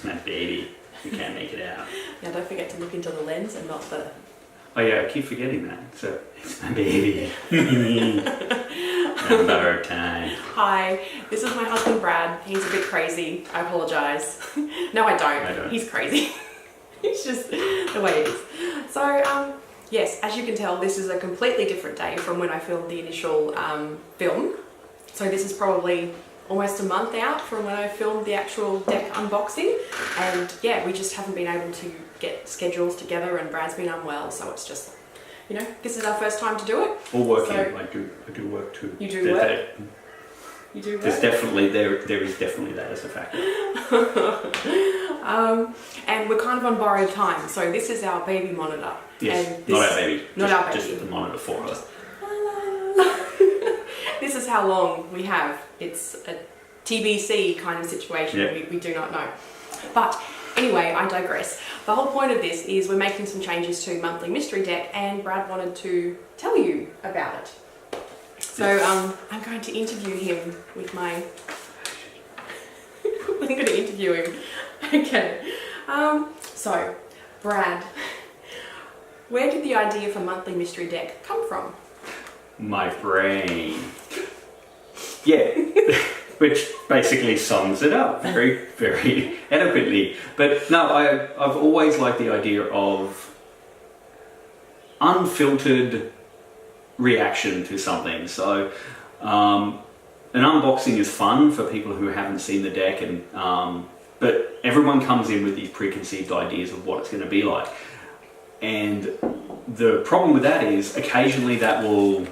It's my baby. You can't make it out. Now don't forget to look into the lens and not the... Oh yeah, I keep forgetting that. So, it's my baby. Number time. Hi, this is my husband Brad. He's a bit crazy. I apologise. No, I don't. He's crazy. It's just the way it is. So, yes, as you can tell, this is a completely different day from when I filmed the initial film. So this is probably almost a month out from when I filmed the actual deck unboxing. And yeah, we just haven't been able to get schedules together, and Brad's been unwell, so it's just, you know, this is our first time to do it. Or working. So, I do work too. You do work? You do work? There is definitely that as a factor. And we're kind of on borrowed time. So this is our baby monitor. Yes, and not our baby. Not our baby. Just the monitor for us. This is how long we have. It's a TBC kind of situation. Yep. We do not know. But anyway, I digress. The whole point of this is we're making some changes to Monthly Mystery Deck, and Brad wanted to tell you about it. So I'm going to interview him with my... I'm going to interview him. Okay. So, Brad, where did the idea for Monthly Mystery Deck come from? My brain. Yeah. Which basically sums it up very, very eloquently. But no, I've always liked the idea of unfiltered reaction to something. So an unboxing is fun for people who haven't seen the deck, and but everyone comes in with these preconceived ideas of what it's going to be like. And the problem with that is occasionally that will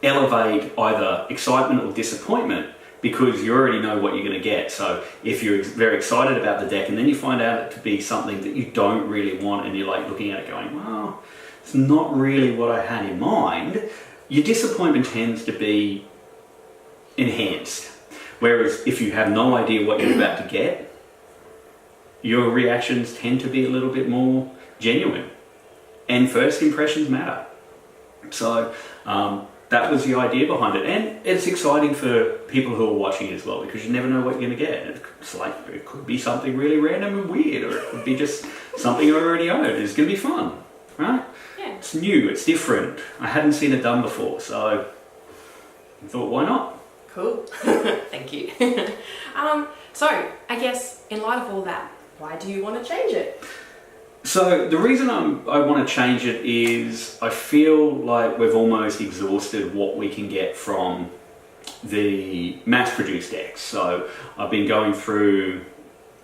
elevate either excitement or disappointment, because you already know what you're going to get. So if you're very excited about the deck and then you find out it to be something that you don't really want, and you're like looking at it going, well, it's not really what I had in mind, your disappointment tends to be enhanced. Whereas if you have no idea what you're about to get, your reactions tend to be a little bit more genuine, and first impressions matter. So that was the idea behind it, and it's exciting for people who are watching as well, because you never know what you're going to get. It's like, it could be something really random and weird, or it could be just something I already own. It's going to be fun, right? Yeah. It's new, it's different. I hadn't seen it done before, so I thought, why not? Cool. Thank you. So I guess in light of all that, why do you want to change it? So the reason I want to change it is I feel like we've almost exhausted what we can get from the mass-produced decks. So I've been going through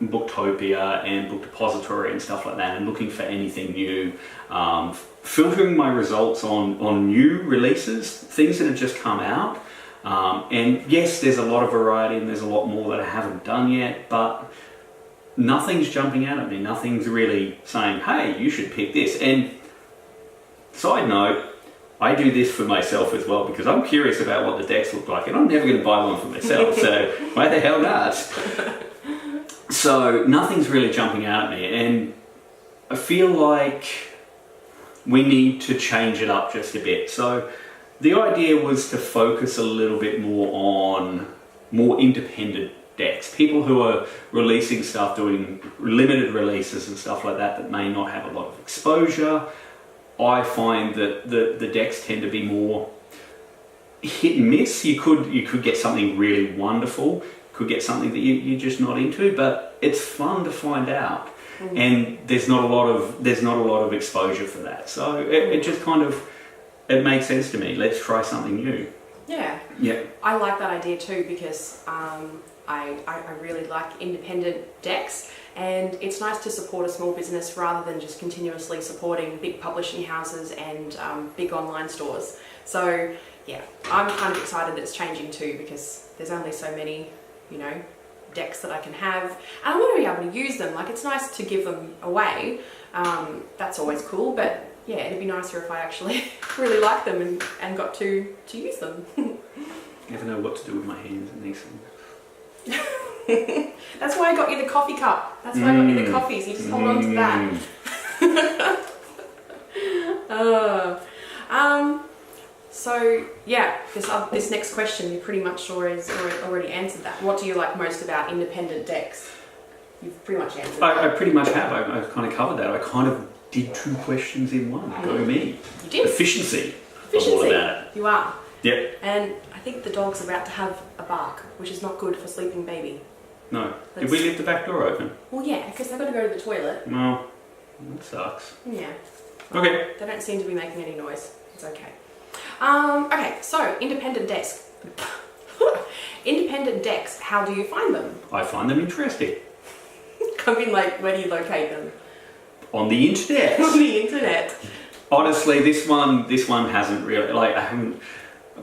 Booktopia and Book Depository and stuff like that, and looking for anything new, filtering my results on new releases, things that have just come out. And yes, there's a lot of variety and there's a lot more that I haven't done yet, but nothing's jumping out at me. Nothing's really saying, hey, you should pick this. And side note, I do this for myself as well, because I'm curious about what the decks look like, and I'm never going to buy one for myself, so why the hell not? So nothing's really jumping out at me, and I feel like we need to change it up just a bit. So the idea was to focus a little bit more on more independent decks, people who are releasing stuff, doing limited releases and stuff like that may not have a lot of exposure. I find that the decks tend to be more hit and miss. You could get something really wonderful, could get something that you're just not into, but it's fun to find out. And there's not a lot of exposure for that. So it just kind of, it makes sense to me. Let's try something new. Yeah. Yeah. I like that idea too, because I really like independent decks, and it's nice to support a small business rather than just continuously supporting big publishing houses and big online stores. So yeah, I'm kind of excited that it's changing too, because there's only so many, you know, decks that I can have, and I want to be able to use them. Like, it's nice to give them away, that's always cool, but yeah, it'd be nicer if I actually really liked them and got to use them. You never know what to do with my hands in these things. That's why I got you the coffee cup. That's why I got you the coffee, so you just hold on to that. So yeah, this next question, you pretty much already answered that. What do you like most about independent decks? you've pretty much answered I that. pretty much have. I've kind of covered that. I kind of did 2 questions in one. Go me. You did. Efficiency. I'm all about it. You are. Yep. And I think the dog's about to have a bark, which is not good for sleeping baby. No. Did we leave the back door open? Well, yeah, because they've got to go to the toilet. No. That sucks. Yeah. Okay. They don't seem to be making any noise. It's okay. Okay, so independent desk. Independent decks, how do you find them? I find them interesting. I mean, like, where do you locate them? On the internet. On the internet. Honestly, this one hasn't really, like, I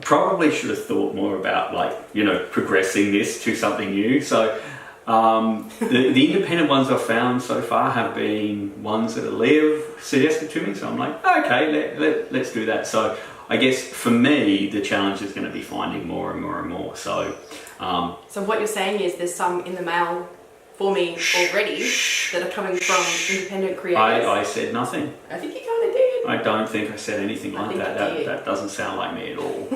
probably should have thought more about, like, you know, progressing this to something new. So the independent ones I've found so far have been ones that Leah suggested to me. So I'm like, okay, let's do that. So I guess for me, the challenge is going to be finding more and more and more. So so what you're saying is there's some in the mail for me already that are coming from independent creators. I said nothing. I think you kind of did. I don't think I said anything like that. That doesn't sound like me at all.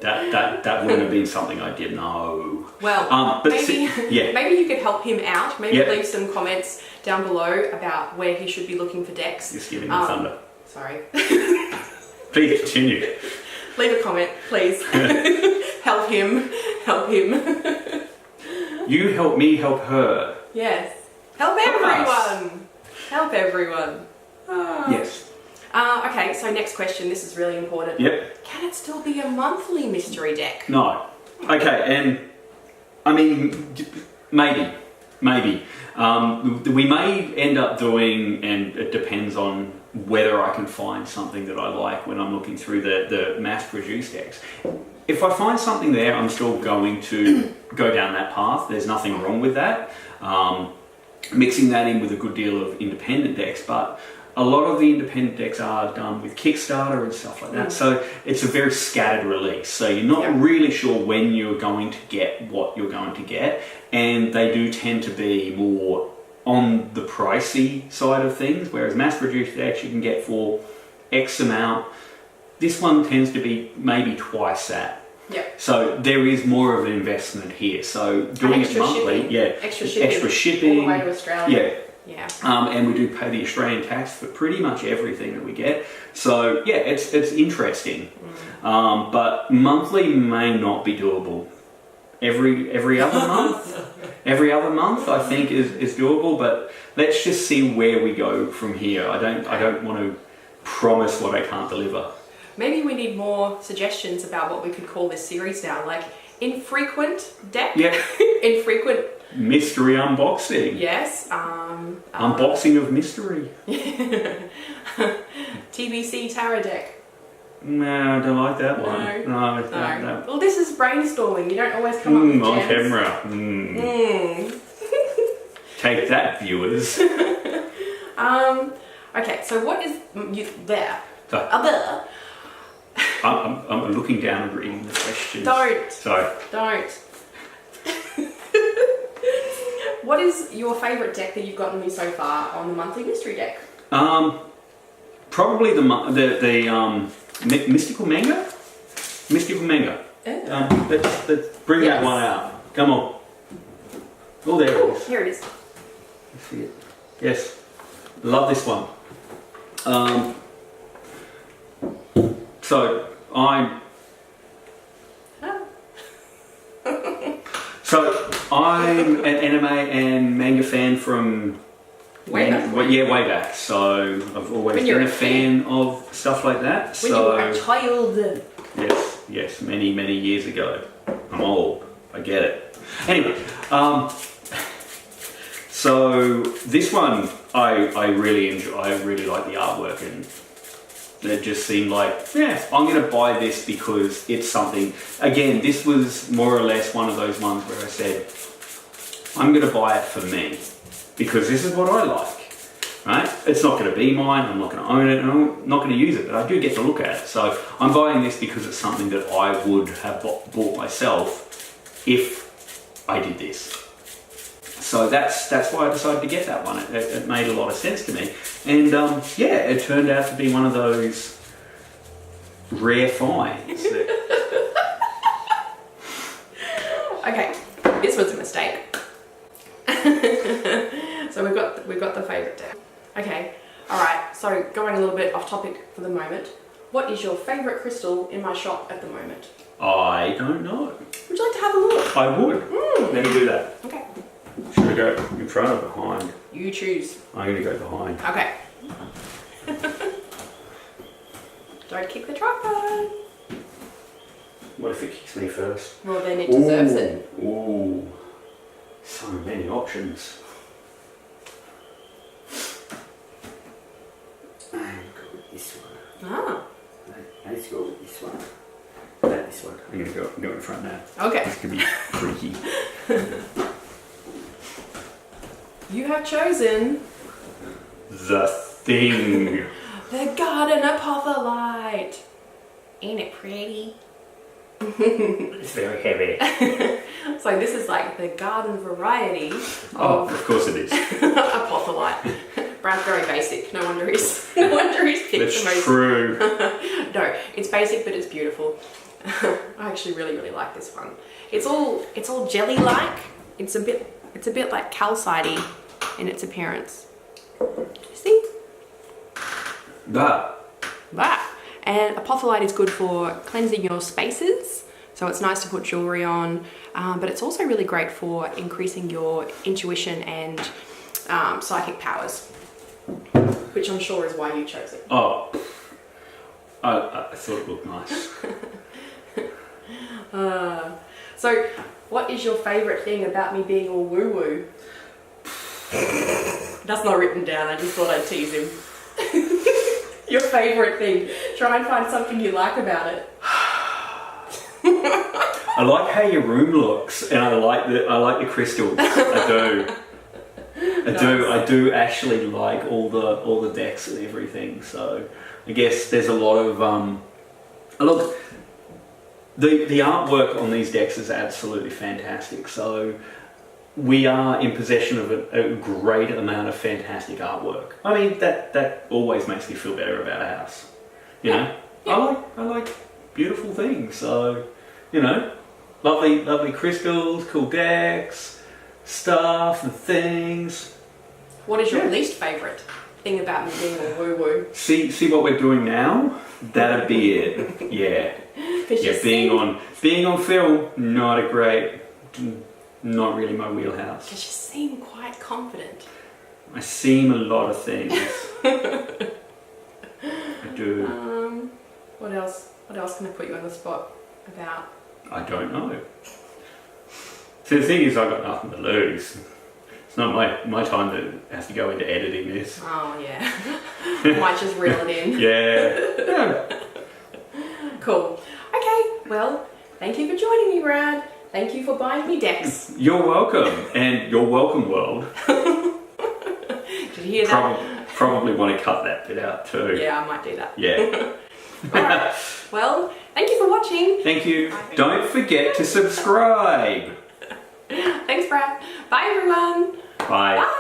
that wouldn't have been something I did. No. Well, but maybe maybe you could help him out. Maybe Yep. leave some comments down below about where he should be looking for decks. Just giving me thunder. Sorry. Please continue. Leave a comment, please. Help him. Help him. You help me help her. Yes. Help everyone. Help everyone. Yes. Okay, so next question. This is really important. Yep. Can it still be a monthly mystery deck? No. Okay, and I mean, maybe. We may end up doing, and it depends on whether I can find something that I like when I'm looking through the mass-produced decks. If I find something there, I'm still going to go down that path. There's nothing wrong with that. Mixing that in with a good deal of independent decks, but a lot of the independent decks are done with Kickstarter and stuff like that. So it's a very scattered release. So you're not really sure when you're going to get what you're going to get. And they do tend to be more on the pricey side of things, whereas mass-produced decks you can get for X amount. This one tends to be maybe twice that. Yep. So there is more of an investment here. So doing it monthly, extra shipping, all the way to Australia. Yeah. And we do pay the Australian tax for pretty much everything that we get. So yeah, it's interesting. But monthly may not be doable. Every other month, I think is doable. But let's just see where we go from here. I don't want to promise what I can't deliver. Maybe we need more suggestions about what we could call this series now, like infrequent deck. Yep. Infrequent mystery unboxing. Yes. Unboxing of mystery. TBC tarot deck. No, I don't like that one. No. Well, this is brainstorming. You don't always come up with on gems. camera. Take that, viewers. Okay, so what is there? Sorry. I'm looking down and reading the questions. Don't. Sorry. Don't. What is your favourite deck that you've gotten me so far on the monthly mystery deck? Probably the mystical manga. Mystical manga. Let's bring that one out. Come on. Oh, there it is. Here it is. You see it? Yes. Love this one. So I'm an anime and manga fan from way back. So I've always been a fan of stuff like that. When you were a child. Yes, many years ago. I'm old. I get it. Anyway, so this one I really enjoy. I really like the artwork, and it just seemed like, I'm going to buy this because it's something. Again, this was more or less one of those ones where I said, I'm going to buy it for me because this is what I like. Right? It's not going to be mine. I'm not going to own it. And I'm not going to use it, but I do get to look at it. So I'm buying this because it's something that I would have bought myself if I did this. So that's why I decided to get that one. It made a lot of sense to me. And it turned out to be one of those rare finds. Okay, this was a mistake. So we've got the favourite deck. Okay, alright, so going a little bit off topic for the moment. What is your favourite crystal in my shop at the moment? I don't know. Would you like to have a look? I would. Let me do that. Okay. Should I go in front or behind? You choose. I'm going to go behind. Okay. Don't kick the tripod. What if it kicks me first? Well, then it deserves it. Ooh. So many options. I'm going to go with this one. Ah. Let's go with this one. This one. I'm going to go in front now. Okay. This could be freaky. You have chosen The thing. the Garden Apotholite. Ain't it pretty? It's very heavy. So this is like the garden variety Of course it is. Apotholite. Brad's very basic. No wonder he's picked That's the most. true. No, it's basic but it's beautiful. I actually really like this one. It's all jelly-like. It's a bit like calcite-y in its appearance. See? That. And apotholite is good for cleansing your spaces, so it's nice to put jewelry on, but it's also really great for increasing your intuition and psychic powers, which I'm sure is why you chose it. Oh. I thought it looked nice. So, what is your favourite thing about me being all woo-woo? That's not written down, I just thought I'd tease him. Your favourite thing. Try and find something you like about it. I like how your room looks, and I like the crystals. I do. I do actually like all the decks and everything. So I guess there's a lot of the artwork on these decks is absolutely fantastic. So we are in possession of a great amount of fantastic artwork. I mean, that always makes me feel better about a house. You know? Yeah. I like beautiful things. So, you know, lovely crystals, cool decks, stuff and things. What is your least favourite thing about me being all woo-woo? See what we're doing now? That'd be it. Yeah. Yeah, being on film, not really my wheelhouse. Because you seem quite confident. I seem a lot of things. I do. What else can I put you on the spot about? I don't know. See, the thing is, I've got nothing to lose. It's not my time to have to go into editing this. Oh yeah. Might just reel it in. Yeah. Cool. Okay, well, thank you for joining me, Brad. Thank you for buying me decks. You're welcome, and you're welcome, world. Did you hear that? Probably want to cut that bit out too. Yeah, I might do that. Yeah. Alright, well, thank you for watching. Thank you. Don't forget to subscribe. Thanks, Brad. Bye, everyone. Bye. Bye.